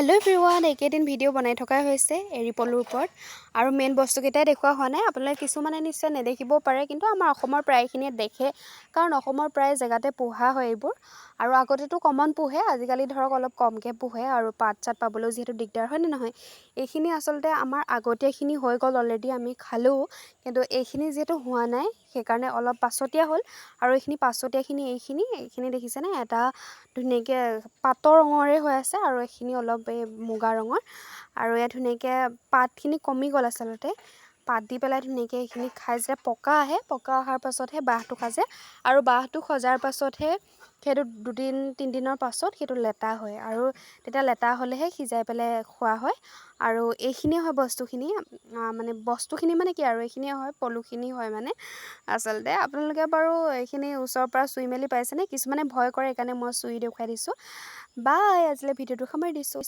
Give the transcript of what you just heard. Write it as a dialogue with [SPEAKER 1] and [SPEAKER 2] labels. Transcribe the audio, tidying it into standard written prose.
[SPEAKER 1] hello everyone एकेदिन video বনাই থকাই হৈছে এৰি পলুৰ ওপৰত আৰু মেইন বস্তুকেইটাই দেখুৱা হোৱা নাই আপোনালোকে কিছুমানে নিশ্চয় নেদেখিব পাৰে কিন্তু আমাৰ অসমৰ প্ৰায়খিনিয়ে দেখে কাৰণ অসমৰ প্ৰায় জেগাতে পোহা হয় এইবোৰ আৰু আগতেতো কমন পোহে আজিকালি ধৰক অলপ কমকে পোহে আৰু পাত চাত পাবলৈও যেহেতু দিগদাৰ হয় নে নহয় এইখিনি আচলতে আমাৰ আগতেখিনি হৈ গ'ল অলৰেডি আমি খালো কিন্তু এইখিনি যেহেতু হোৱা নাই সেইকাৰণে অলপ পাছতীয়া হ'ল আৰু এইখিনি পাছতীয়াখিনি এইখিনি দেখিছেনে এটা ধুনীয়াকৈ পাতৰ ৰঙৰে হৈ আছে আৰু এইখিনি অলপ এই মুগা ৰঙৰ আৰু ইয়াত ধুনীয়াকৈ পাতখিনি কমি গ'ল আচলতে পাত দি পেলাই ধুনীয়াকৈ এইখিনি খাই যেতিয়া পকা আহে পকা অহাৰ পাছতহে বাঁহটো সাজে আৰু বাঁহটো সজাৰ পাছতহে সেইটো দুদিন তিনিদিনৰ পাছত সেইটো লেটা হয় আৰু তেতিয়া লেটা হ'লেহে সিজাই পেলাই খোৱা হয় আৰু এইখিনিয়ে হয় বস্তুখিনি মানে কি আৰু এইখিনিয়ে হয় পলুখিনি হয় মানে আচলতে আপোনালোকে বাৰু এইখিনি ওচৰৰ পৰা চুই মেলি পাইছেনে কিছুমানে ভয় কৰে সেইকাৰণে মই চুই দেখুৱাই দিছোঁ বাই আজিলৈ ভিডিঅ'টো সামৰি দিছোঁ